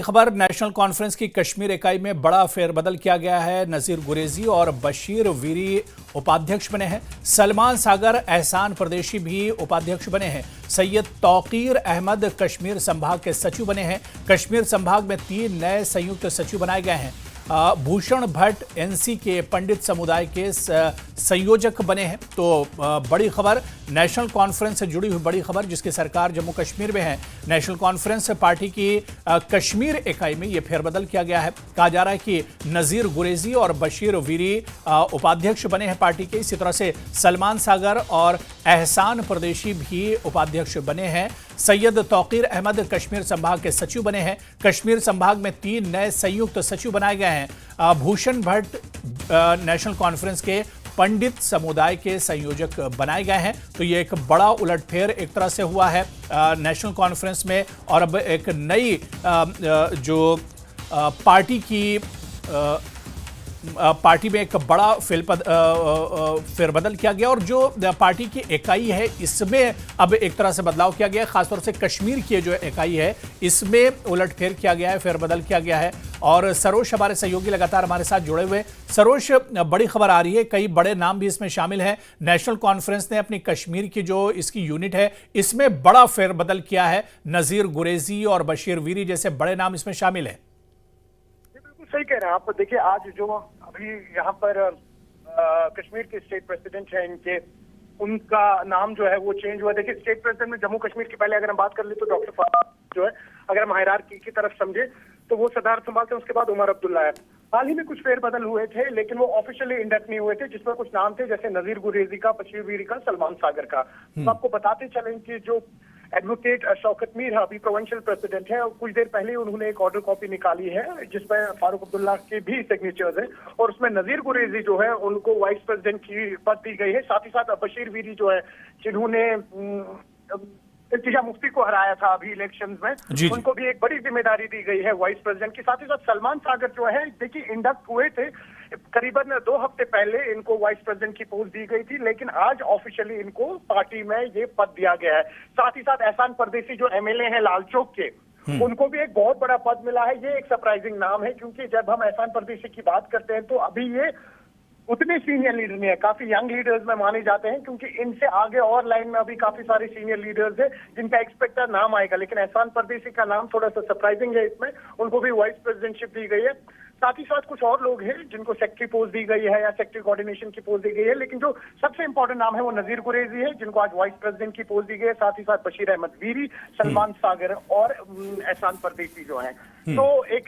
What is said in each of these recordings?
खबर national conference की कश्मीर इकाई में बड़ा फेरबदल किया गया है। नजीर गुरेजी और बशीर वीरी उपाध्यक्ष बने हैं। सलमान सागर एहसान परदेशी भी उपाध्यक्ष बने हैं। सैयद तौकीर अहमद कश्मीर संभाग के सचिव बने हैं। कश्मीर संभाग में 3 नए संयुक्त सचिव बनाए गए हैं। भूषण भट्ट एनसी के पंडित समुदाय के संयोजक बने हैं। तो बड़ी खबर नेशनल कॉन्फ्रेंस से जुड़ी हुई बड़ी खबर, जिसकी सरकार जम्मू कश्मीर में है। नेशनल कॉन्फ्रेंस पार्टी की कश्मीर इकाई में यह फेरबदल किया गया है। कहा जा रहा है कि नजीर गुरेजी और बशीर वीरी उपाध्यक्ष बने हैं पार्टी के। इसी तरह से सलमान सागर और एहसान परदेशी भी उपाध्यक्ष बने हैं। सैयद तौकीर अहमद कश्मीर संभाग के सचिव बने हैं। कश्मीर संभाग में 3 नए संयुक्त सचिव बनाए गए हैं। भूषण भट्ट नेशनल कॉन्फ्रेंस के पंडित समुदाय के संयोजक बनाए गए हैं। तो ये एक बड़ा उलटफेर एक तरह से हुआ है नेशनल कॉन्फ्रेंस में। और अब एक नई जो पार्टी में एक बड़ा फेरबदल किया गया और जो पार्टी की इकाई है इसमें अब एक तरह से बदलाव किया गया है। खासतौर से कश्मीर की जो इकाई है इसमें उलटफेर किया गया है, फेरबदल किया गया है। और सरोज हमारे सहयोगी लगातार हमारे साथ जुड़े हुए। सरोज, बड़ी खबर आ रही है, कई बड़े नाम भी इसमें शामिल हैं। नेशनल कॉन्फ्रेंस ने अपनी कश्मीर की जो इसकी यूनिट है इसमें बड़ा फेरबदल किया है। नजीर गुरेजी और बशीर वीरी जैसे बड़े नाम इसमें शामिल है। सही कह रहे हैं आप। देखिए, आज जो अभी यहाँ पर कश्मीर के स्टेट प्रेसिडेंट हैं इनके, उनका नाम जो है वो चेंज हुआ। देखिए, स्टेट प्रेसिडेंट में जम्मू कश्मीर की पहले अगर हम बात कर ले तो डॉक्टर फवाद जो है, अगर हम हायरार्की की तरफ समझे तो वो सदारत संभालते हैं। उसके बाद उमर अब्दुल्ला है। हाल ही में कुछ फेरबदल हुए थे लेकिन वो ऑफिशियली इंडक्ट नहीं हुए थे, जिसमें कुछ नाम थे जैसे नजीर गुरेजी का, बशीर वीरी का, सलमान सागर का। तो आपको बताते चलें कि जो एडवोकेट शौकत मीर अभी प्रोविंशियल प्रेसिडेंट है, कुछ देर पहले उन्होंने एक ऑर्डर कॉपी निकाली है जिसमें फारूक अब्दुल्ला के भी सिग्नेचर्स हैं और उसमें नजीर गुरेजी जो है उनको वाइस प्रेसिडेंट की पद दी गई है। साथ ही साथ बशीर वीरी जो है, जिन्होंने इल्तिजा मुफ्ती को हराया था अभी इलेक्शंस में, उनको भी एक बड़ी जिम्मेदारी दी गई है वाइस प्रेसिडेंट की। साथ ही साथ सलमान सागर जो है, देखिए, इंडक्ट हुए थे करीबन 2 हफ्ते पहले, इनको वाइस प्रेसिडेंट की पोस्ट दी गई थी लेकिन आज ऑफिशियली इनको पार्टी में ये पद दिया गया है। साथ ही साथ एहसान परदेशी जो एमएलए हैं लालचौक के, उनको भी एक बहुत बड़ा पद मिला है। ये एक सरप्राइजिंग नाम है क्योंकि जब हम एहसान परदेशी की बात करते हैं तो अभी ये उतने सीनियर लीडर नहीं है, काफी यंग लीडर्स में माने जाते हैं क्योंकि इनसे आगे और लाइन में अभी काफी सारे सीनियर लीडर्स हैं जिनका एक्सपेक्टेड नाम आएगा। लेकिन एहसान परदेशी का नाम थोड़ा सा सरप्राइजिंग है इसमें, उनको भी वाइस प्रेसिडेंटशिप दी गई है। साथ ही साथ कुछ और लोग हैं जिनको सेक्रेटरी पोस्ट दी गई है या सेक्रेटरी कोऑर्डिनेशन की पोस्ट दी गई है, लेकिन जो सबसे इंपॉर्टेंट नाम है वो नजीर गुरेजी है जिनको आज वाइस प्रेसिडेंट की पोस्ट दी गई है। साथ ही साथ बशीर अहमद वीरी, सलमान सागर और एहसान परदेशी जो है। तो एक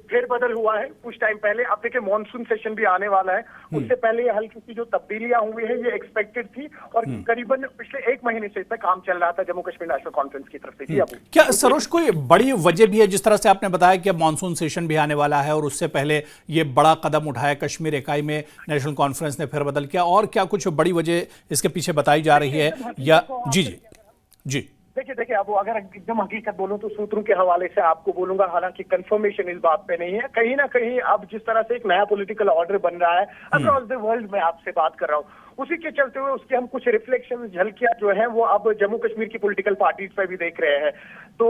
फेरबदल हुआ है कुछ टाइम पहले। अब देखिए, मानसून सेशन भी आने वाला है, उससे पहले हल्की सी जो तब्दीलियां हुई है ये एक्सपेक्टेड थी और करीबन पिछले 1 महीने से इस पर काम चल रहा था जम्मू कश्मीर नेशनल कॉन्फ्रेंस की तरफ से। जी अबू, क्या सरोज कोई बड़ी वजह भी है, जिस तरह से आपने बताया कि अब मानसून सेशन भी आने वाला है और उससे पहले ये बड़ा कदम उठाया कश्मीर इकाई में नेशनल कॉन्फ्रेंस ने फेरबदल किया, और क्या कुछ बड़ी वजह इसके पीछे बताई जा रही है या? जी जी जी देखिए अब अगर एकदम हकीकत बोलूं तो सूत्रों के हवाले से आपको बोलूंगा, हालांकि कंफर्मेशन इस बात पे नहीं है। कहीं ना कहीं अब जिस तरह से एक नया पॉलिटिकल ऑर्डर बन रहा है अक्रॉस द वर्ल्ड में, आपसे बात कर रहा हूँ, उसी के चलते हुए उसके हम कुछ रिफ्लेक्शन, झलकियां जो है वो अब जम्मू कश्मीर की पॉलिटिकल पार्टीज पे भी देख रहे हैं। तो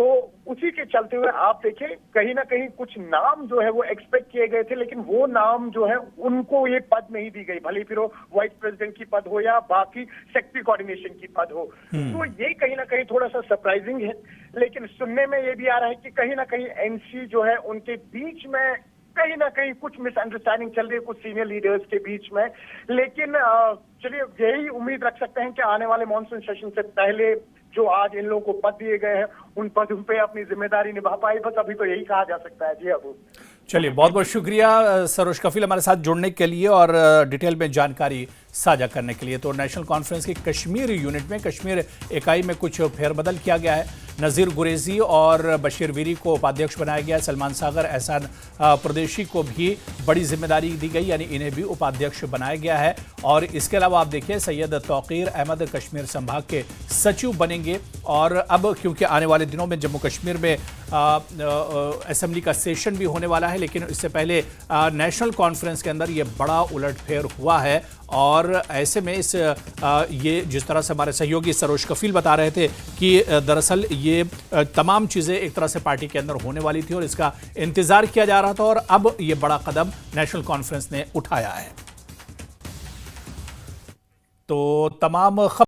उसी के चलते हुए आप देखें, कहीं ना कहीं कुछ नाम जो है वो एक्सपेक्ट किए गए थे लेकिन वो नाम जो है उनको ये पद नहीं दी गई, भले फिर वो वाइस प्रेसिडेंट की पद हो या बाकी सेक्रेटरी कोऑर्डिनेशन की पद हो। तो ये कहीं ना कहीं थोड़ा सा सरप्राइजिंग है। लेकिन सुनने में ये भी आ रहा है कि कहीं ना कहीं एनसी जो है उनके बीच में कहीं ना कहीं कुछ मिसअंडरस्टैंडिंग चल रही है कुछ सीनियर लीडर्स के बीच में। लेकिन चलिए, यही उम्मीद रख सकते हैं कि आने वाले मॉनसून सेशन से पहले जो आज इन लोगों को पद दिए गए हैं उन पदों पे अपनी जिम्मेदारी निभा पाए, बस अभी तो यही कहा जा सकता है। जी अबू, चलिए, बहुत बहुत शुक्रिया सरोज कफील हमारे साथ जुड़ने के लिए और डिटेल में जानकारी साझा करने के लिए। तो नेशनल कॉन्फ्रेंस की कश्मीर यूनिट में, कश्मीर इकाई में कुछ फेरबदल किया गया है। नजीर गुरेजी और बशीर वीरी को उपाध्यक्ष बनाया गया। सलमान सागर एहसान परदेशी को भी बड़ी जिम्मेदारी दी गई, यानी इन्हें भी उपाध्यक्ष बनाया गया है। और इसके अलावा आप देखिए, सैयद तौकीर अहमद कश्मीर संभाग के सचिव बनेंगे। और अब क्योंकि आने वाले दिनों में जम्मू कश्मीर में असेंबली का सेशन भी होने वाला है, लेकिन इससे पहले नेशनल कॉन्फ्रेंस के अंदर ये बड़ा उलटफेर हुआ है और और ऐसे में ये जिस तरह से हमारे सहयोगी सरोज कफील बता रहे थे कि दरअसल ये तमाम चीज़ें एक तरह से पार्टी के अंदर होने वाली थी और इसका इंतजार किया जा रहा था और अब ये बड़ा कदम नेशनल कॉन्फ्रेंस ने उठाया है। तो तमाम